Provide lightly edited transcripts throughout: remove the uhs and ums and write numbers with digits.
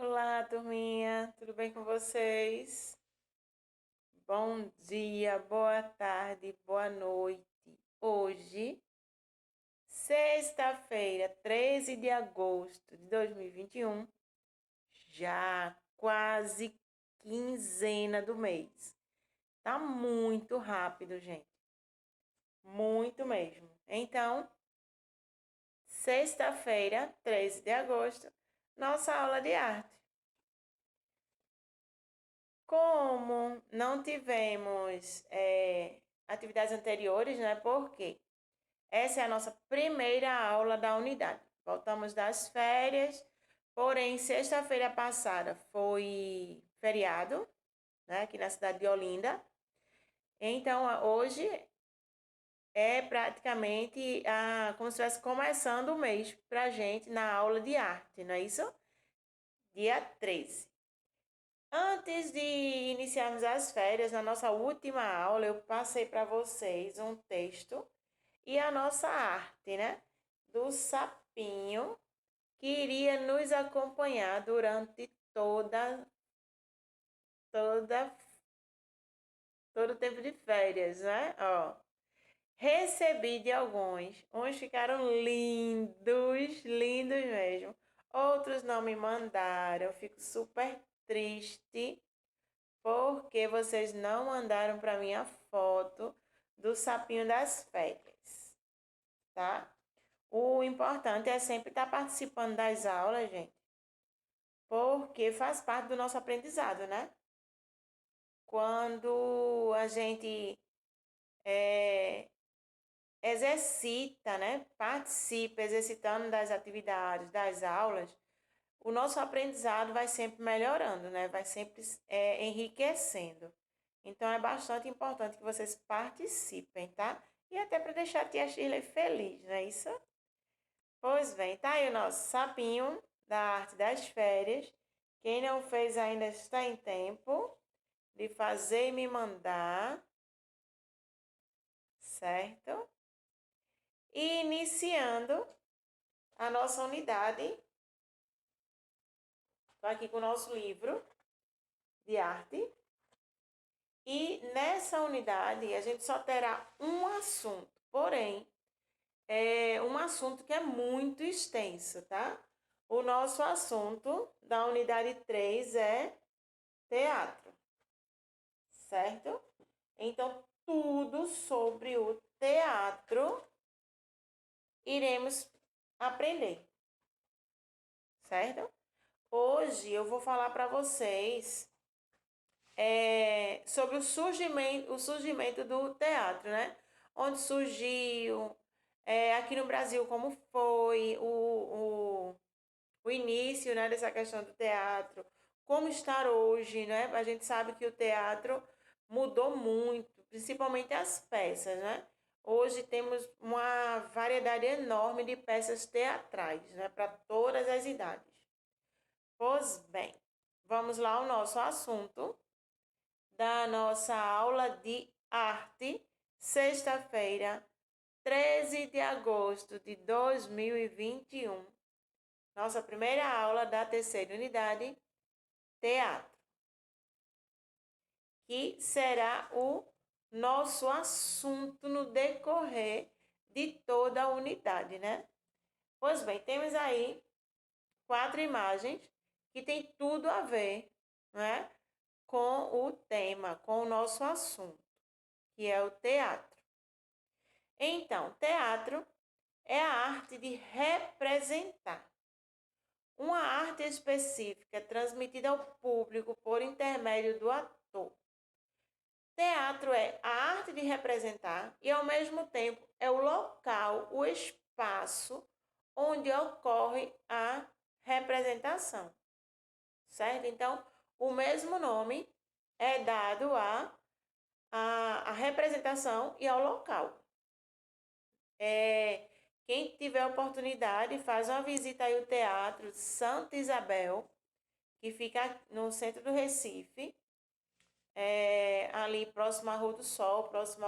Olá, turminha, tudo bem com vocês? Bom dia, boa tarde, boa noite. Hoje, sexta-feira, 13 de agosto de 2021, já quase quinzena do mês. Tá muito rápido, gente. Muito mesmo. Então, sexta-feira, 13 de agosto, nossa aula de arte. Como não tivemos atividades anteriores, né? Porque essa é a nossa primeira aula da unidade. Voltamos das férias, porém, sexta-feira passada foi feriado, né? Aqui na cidade de Olinda. Então, hoje é praticamente como se estivesse começando o mês para gente na aula de arte, não é isso? Dia 13. Antes de iniciarmos as férias, na nossa última aula, eu passei para vocês um texto e a nossa arte, né? Do sapinho que iria nos acompanhar durante toda, todo o tempo de férias, né? Ó, recebi de alguns, uns ficaram lindos, lindos mesmo. Outros não me mandaram, eu fico super triste porque vocês não mandaram para mim a foto do sapinho das férias, tá? O importante é sempre estar participando das aulas, gente, porque faz parte do nosso aprendizado, né? Quando a gente é, exercita, né? Participa, exercitando das atividades, das aulas, o nosso aprendizado vai sempre melhorando, né? Vai sempre enriquecendo. Então é bastante importante que vocês participem, tá? E até para deixar a tia Shirley feliz, não é isso? Pois bem, tá aí o nosso sapinho da arte das férias. Quem não fez ainda está em tempo de fazer e me mandar, certo? E iniciando a nossa unidade, estou aqui com o nosso livro de arte. E nessa unidade a gente só terá um assunto, porém, é um assunto que é muito extenso, tá? O nosso assunto da unidade 3 é teatro, certo? Então, tudo sobre o teatro iremos aprender, certo? Hoje eu vou falar para vocês sobre o surgimento do teatro, né? Onde surgiu, aqui no Brasil, como foi o início, né, dessa questão do teatro, como estar hoje, né? A gente sabe que o teatro mudou muito, principalmente as peças, né? Hoje temos uma variedade enorme de peças teatrais, né, para todas as idades. Pois bem, vamos lá ao nosso assunto da nossa aula de arte, sexta-feira, 13 de agosto de 2021. Nossa primeira aula da terceira unidade, teatro, que será o nosso assunto no decorrer de toda a unidade, né? Pois bem, temos aí 4 imagens que tem tudo a ver, né, com o tema, com o nosso assunto, que é o teatro. Então, teatro é a arte de representar. Uma arte específica transmitida ao público por intermédio do ator. Teatro é a arte de representar e, ao mesmo tempo, é o local, o espaço onde ocorre a representação, certo? Então, o mesmo nome é dado a representação e ao local. Quem tiver oportunidade, faz uma visita aí ao Teatro Santa Isabel, que fica no centro do Recife, ali próximo à Rua do Sol, próximo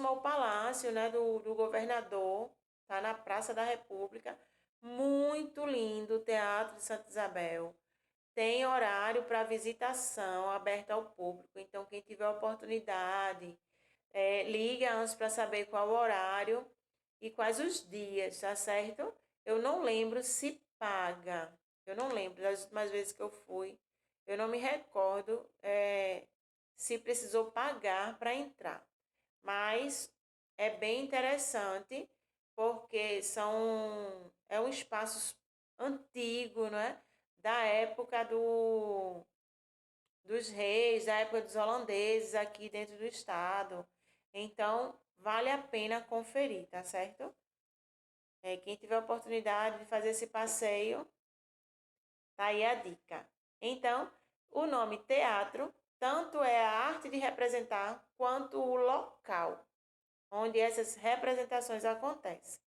ao Palácio, né, do Governador, tá na Praça da República. Muito lindo o teatro. Teatro de Santa Isabel tem horário para visitação aberto ao público. Então, quem tiver oportunidade, liga antes para saber qual o horário e quais os dias, tá certo? Eu não lembro se paga. Eu não lembro das últimas vezes que eu fui. Eu não me recordo se precisou pagar para entrar. Mas é bem interessante porque é um espaço antigo, né? Da época dos reis, da época dos holandeses aqui dentro do estado. Então, vale a pena conferir, tá certo? Quem tiver a oportunidade de fazer esse passeio, tá aí a dica. Então, o nome teatro, tanto é a arte de representar, quanto o local onde essas representações acontecem.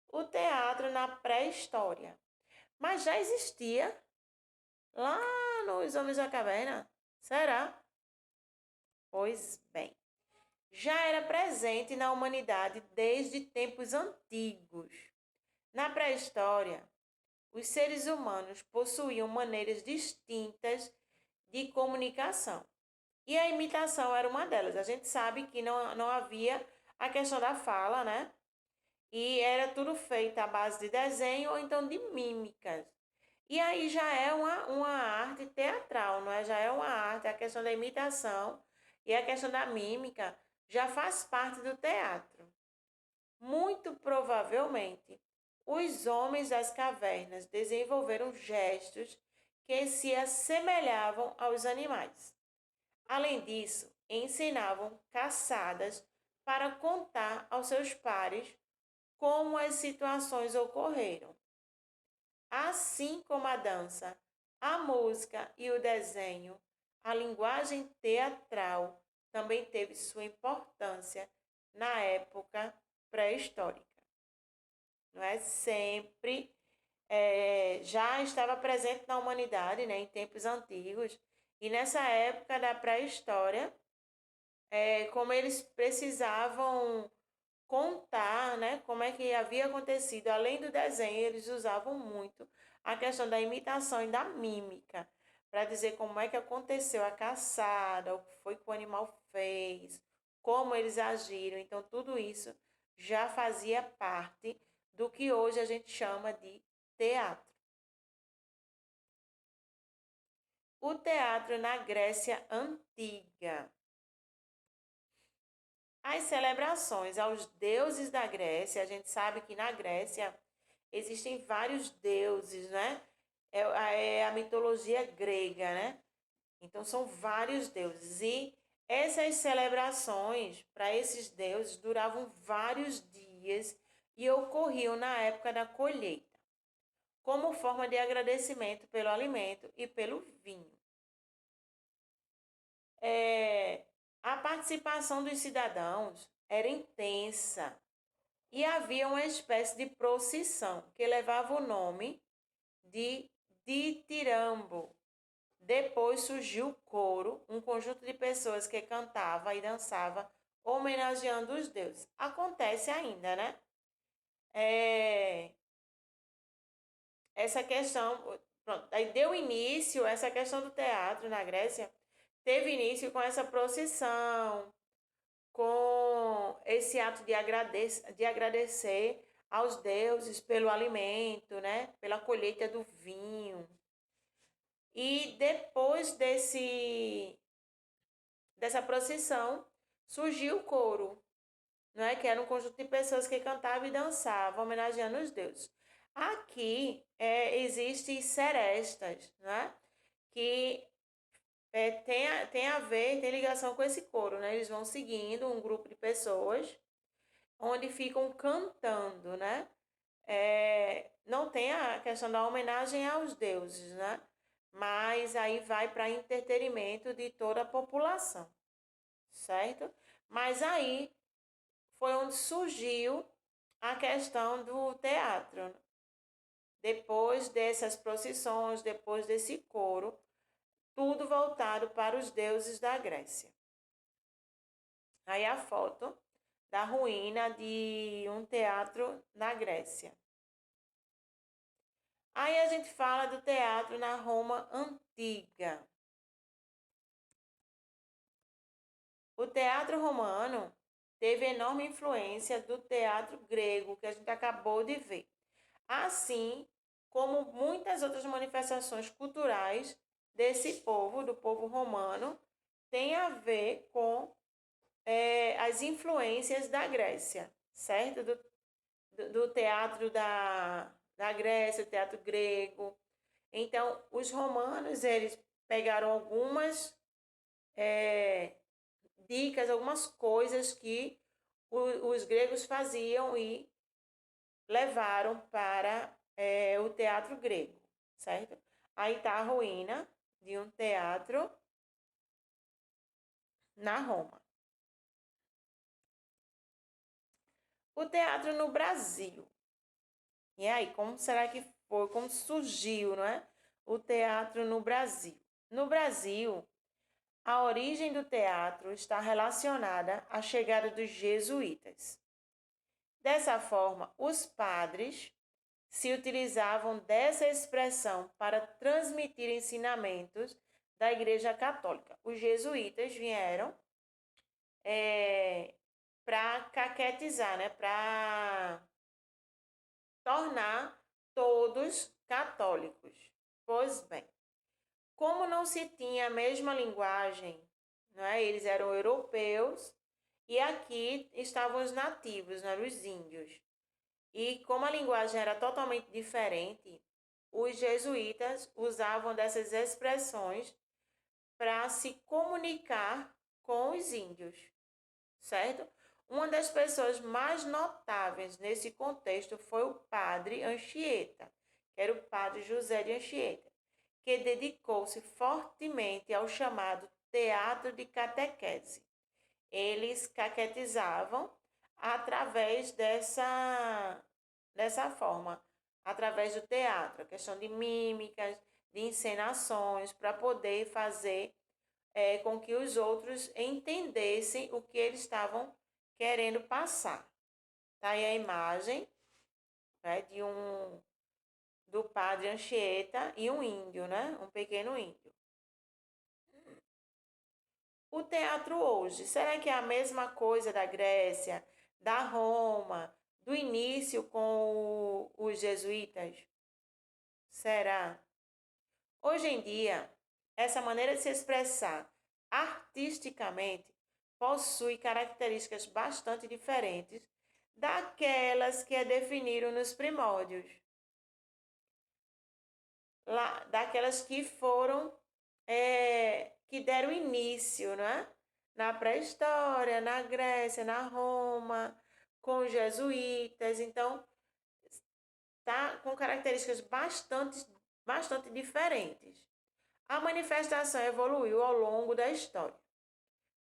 O teatro na pré-história. Mas já existia lá nos Homens da Caverna? Será? Pois bem. Já era presente na humanidade desde tempos antigos. Na pré-história, os seres humanos possuíam maneiras distintas de comunicação. E a imitação era uma delas. A gente sabe que não havia a questão da fala, né? E era tudo feito à base de desenho ou então de mímicas. E aí já é uma arte teatral, não é? Já é uma arte, a questão da imitação e a questão da mímica já faz parte do teatro. Muito provavelmente, os homens das cavernas desenvolveram gestos que se assemelhavam aos animais. Além disso, ensinavam caçadas para contar aos seus pares como as situações ocorreram. Assim como a dança, a música e o desenho, a linguagem teatral também teve sua importância na época pré-histórica. Não é sempre já estava presente na humanidade, né, em tempos antigos, e nessa época da pré-história, como eles precisavam contar, né, como é que havia acontecido, além do desenho, eles usavam muito a questão da imitação e da mímica, para dizer como é que aconteceu a caçada, o que foi que o animal fez, como eles agiram. Então, tudo isso já fazia parte do que hoje a gente chama de teatro. O teatro na Grécia Antiga. As celebrações aos deuses da Grécia, a gente sabe que na Grécia existem vários deuses, né? É a mitologia grega, né? Então são vários deuses. E essas celebrações para esses deuses duravam vários dias e ocorriam na época da colheita, como forma de agradecimento pelo alimento e pelo vinho. A participação dos cidadãos era intensa e havia uma espécie de procissão que levava o nome de ditirambo. Depois surgiu o coro, um conjunto de pessoas que cantava e dançava homenageando os deuses. Acontece ainda, né? Essa questão, pronto, aí deu início, essa questão do teatro na Grécia, teve início com essa procissão, com esse ato de agradecer aos deuses pelo alimento, né? Pela colheita do vinho. E depois dessa procissão, surgiu o coro, né? Que era um conjunto de pessoas que cantavam e dançavam, homenageando os deuses. Aqui existem serestas, né? Que tem ligação com esse coro, né? Eles vão seguindo um grupo de pessoas onde ficam cantando, né? Não tem a questão da homenagem aos deuses, né? Mas aí vai para entretenimento de toda a população, certo? Mas aí foi onde surgiu a questão do teatro. Depois dessas procissões, depois desse coro, tudo voltado para os deuses da Grécia. Aí a foto da ruína de um teatro na Grécia. Aí a gente fala do teatro na Roma antiga. O teatro romano teve enorme influência do teatro grego, que a gente acabou de ver. Assim como muitas outras manifestações culturais desse povo, do povo romano, tem a ver com as influências da Grécia, certo? Do teatro da Grécia, o teatro grego. Então, os romanos, eles pegaram algumas dicas, algumas coisas que os gregos faziam e levaram para o teatro grego, certo? Aí está a ruína de um teatro na Roma. O teatro no Brasil. E aí, como será que foi? Como surgiu, não é? O teatro no Brasil. No Brasil, a origem do teatro está relacionada à chegada dos jesuítas. Dessa forma, os padres se utilizavam dessa expressão para transmitir ensinamentos da Igreja Católica. Os jesuítas vieram para caquetizar, né? Para tornar todos católicos. Pois bem, como não se tinha a mesma linguagem, né? Eles eram europeus e aqui estavam os nativos, né? Os índios. E como a linguagem era totalmente diferente, os jesuítas usavam dessas expressões para se comunicar com os índios, certo? Uma das pessoas mais notáveis nesse contexto foi o padre Anchieta, que era o padre José de Anchieta, que dedicou-se fortemente ao chamado teatro de catequese. Eles caquetizavam através dessa forma, através do teatro, a questão de mímicas, de encenações, para poder fazer com que os outros entendessem o que eles estavam querendo passar. Tá aí a imagem, né, do padre Anchieta e um índio, né? Um pequeno índio. O teatro hoje, será que é a mesma coisa da Grécia, da Roma, do início com os jesuítas? Será? Hoje em dia, essa maneira de se expressar artisticamente possui características bastante diferentes daquelas que a definiram nos primórdios, daquelas que foram, que deram início, né? Na pré-história, na Grécia, na Roma, com os jesuítas. Então, tá com características bastante diferentes. A manifestação evoluiu ao longo da história,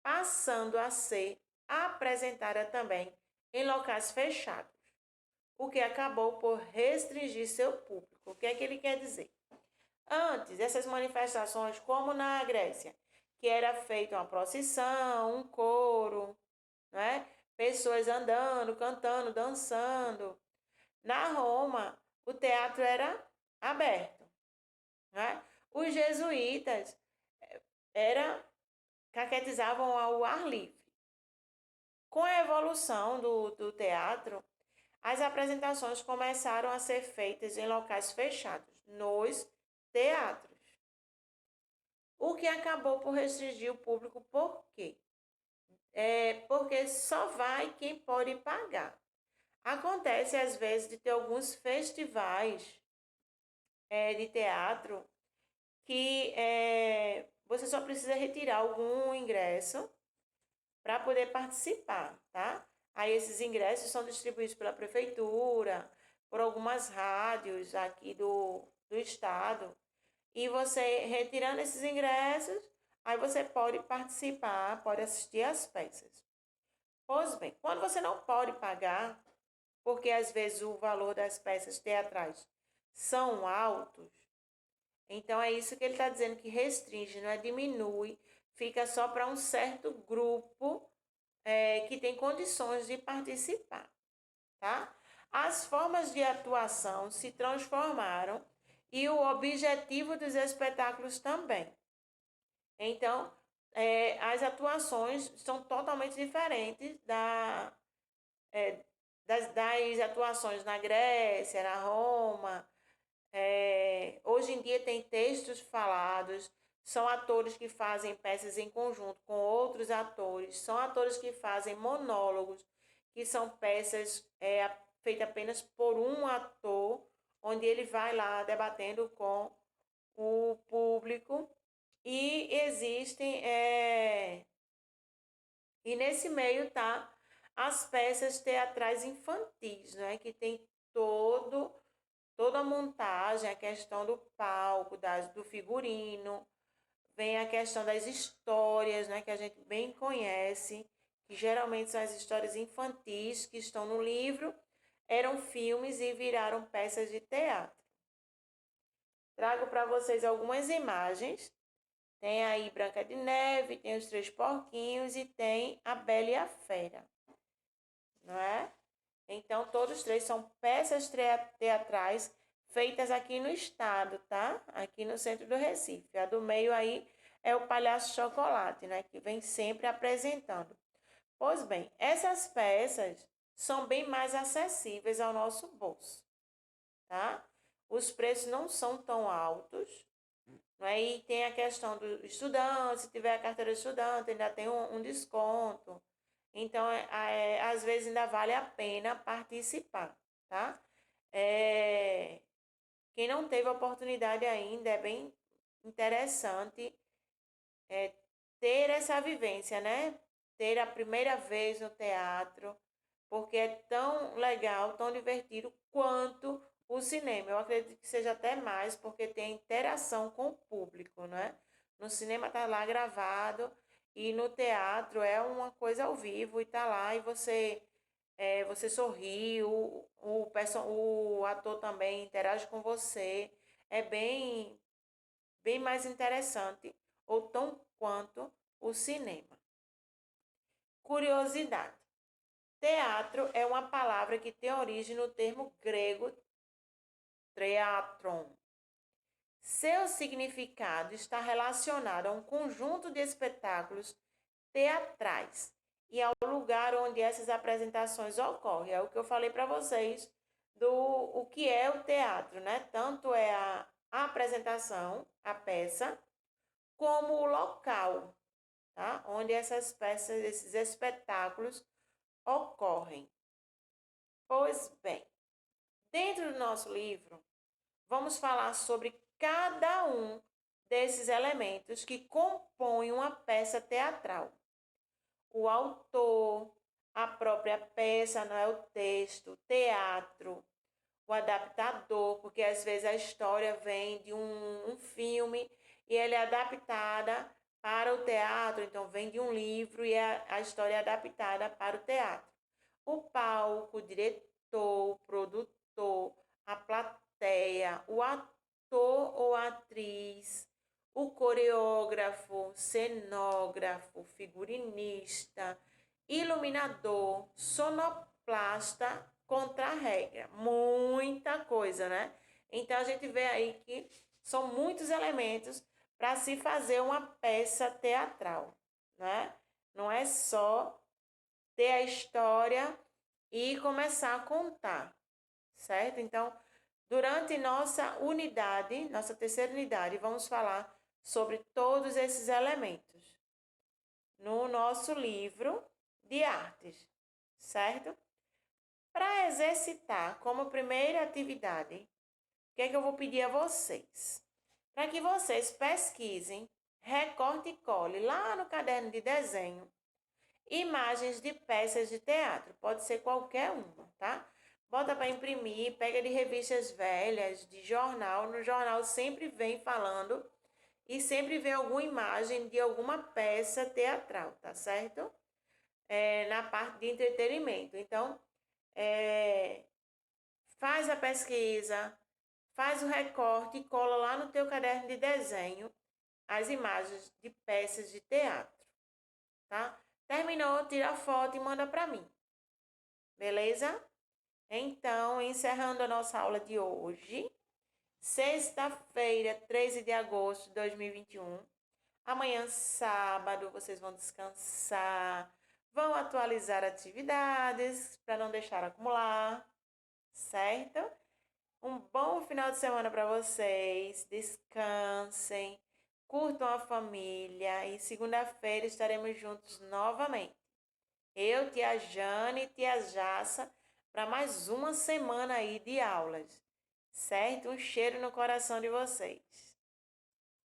passando a ser apresentada também em locais fechados, o que acabou por restringir seu público. O que é que ele quer dizer? Antes, essas manifestações, como na Grécia, que era feita uma procissão, um coro, né? Pessoas andando, cantando, dançando. Na Roma, o teatro era aberto, né? Os jesuítas caquetizavam ao ar livre. Com a evolução do teatro, as apresentações começaram a ser feitas em locais fechados, nos teatros. O que acabou por restringir o público, por quê? Porque só vai quem pode pagar. Acontece, às vezes, de ter alguns festivais de teatro que você só precisa retirar algum ingresso para poder participar, tá? Aí esses ingressos são distribuídos pela prefeitura, por algumas rádios aqui do estado. E você, retirando esses ingressos, aí você pode participar, pode assistir às peças. Pois bem, quando você não pode pagar, porque às vezes o valor das peças teatrais são altos, então é isso que ele está dizendo que restringe, não é? Diminui, fica só para um certo grupo que tem condições de participar, tá? As formas de atuação se transformaram e o objetivo dos espetáculos também. Então, as atuações são totalmente diferentes das atuações na Grécia, na Roma. Hoje em dia tem textos falados, são atores que fazem peças em conjunto com outros atores, são atores que fazem monólogos, que são peças feitas apenas por um ator, onde ele vai lá debatendo com o público. E existem, e nesse meio tá as peças teatrais infantis, né, que tem toda a montagem, a questão do palco, do figurino, vem a questão das histórias, né, que a gente bem conhece, que geralmente são as histórias infantis que estão no livro, eram filmes e viraram peças de teatro. Trago para vocês algumas imagens. Tem aí Branca de Neve, tem os Três Porquinhos e tem a Bela e a Fera, não é? Então, todos os três são peças teatrais feitas aqui no estado, tá? Aqui no centro do Recife. A do meio aí é o Palhaço Chocolate, né? Que vem sempre apresentando. Pois bem, essas peças são bem mais acessíveis ao nosso bolso, tá? Os preços não são tão altos, não é? E tem a questão do estudante, se tiver a carteira de estudante, ainda tem um desconto. Então, às vezes ainda vale a pena participar, tá? Quem não teve oportunidade ainda, é bem interessante ter essa vivência, né? Ter a primeira vez no teatro, porque é tão legal, tão divertido quanto o cinema. Eu acredito que seja até mais, porque tem interação com o público, né? No cinema tá lá gravado e no teatro é uma coisa ao vivo e tá lá e você sorri, o ator também interage com você. É bem mais interessante, ou tão quanto o cinema. Curiosidade. Teatro é uma palavra que tem origem no termo grego theatron. Seu significado está relacionado a um conjunto de espetáculos teatrais e ao lugar onde essas apresentações ocorrem. É o que eu falei para vocês do o que é o teatro, né? Tanto é a apresentação, a peça, como o local, tá? Onde essas peças, esses espetáculos ocorrem. Pois bem, dentro do nosso livro, vamos falar sobre cada um desses elementos que compõem uma peça teatral. O autor, a própria peça, não é o texto, teatro, o adaptador, porque às vezes a história vem de um filme e ela é adaptada para o teatro, então vem de um livro e a história é adaptada para o teatro. O palco, o diretor, o produtor, a plateia, o ator ou atriz, o coreógrafo, cenógrafo, figurinista, iluminador, sonoplasta, contra-regra. Muita coisa, né? Então a gente vê aí que são muitos elementos para se fazer uma peça teatral, né? Não é só ter a história e começar a contar, certo? Então, durante nossa unidade, nossa terceira unidade, vamos falar sobre todos esses elementos no nosso livro de artes, certo? Para exercitar como primeira atividade, o que é que eu vou pedir a vocês? Para que vocês pesquisem, recorte e cole lá no caderno de desenho imagens de peças de teatro, pode ser qualquer uma, tá? Bota para imprimir, pega de revistas velhas, de jornal, no jornal sempre vem falando e sempre vem alguma imagem de alguma peça teatral, tá certo? Na parte de entretenimento. Então, faz a pesquisa, faz o recorte e cola lá no teu caderno de desenho as imagens de peças de teatro, tá? Terminou, tira a foto e manda para mim. Beleza? Então, encerrando a nossa aula de hoje, sexta-feira, 13 de agosto de 2021. Amanhã, sábado, vocês vão descansar, vão atualizar atividades para não deixar acumular, certo? Um bom final de semana para vocês, descansem, curtam a família e segunda-feira estaremos juntos novamente. Eu, tia Jane e tia Jassa, para mais uma semana aí de aulas, certo? Um cheiro no coração de vocês.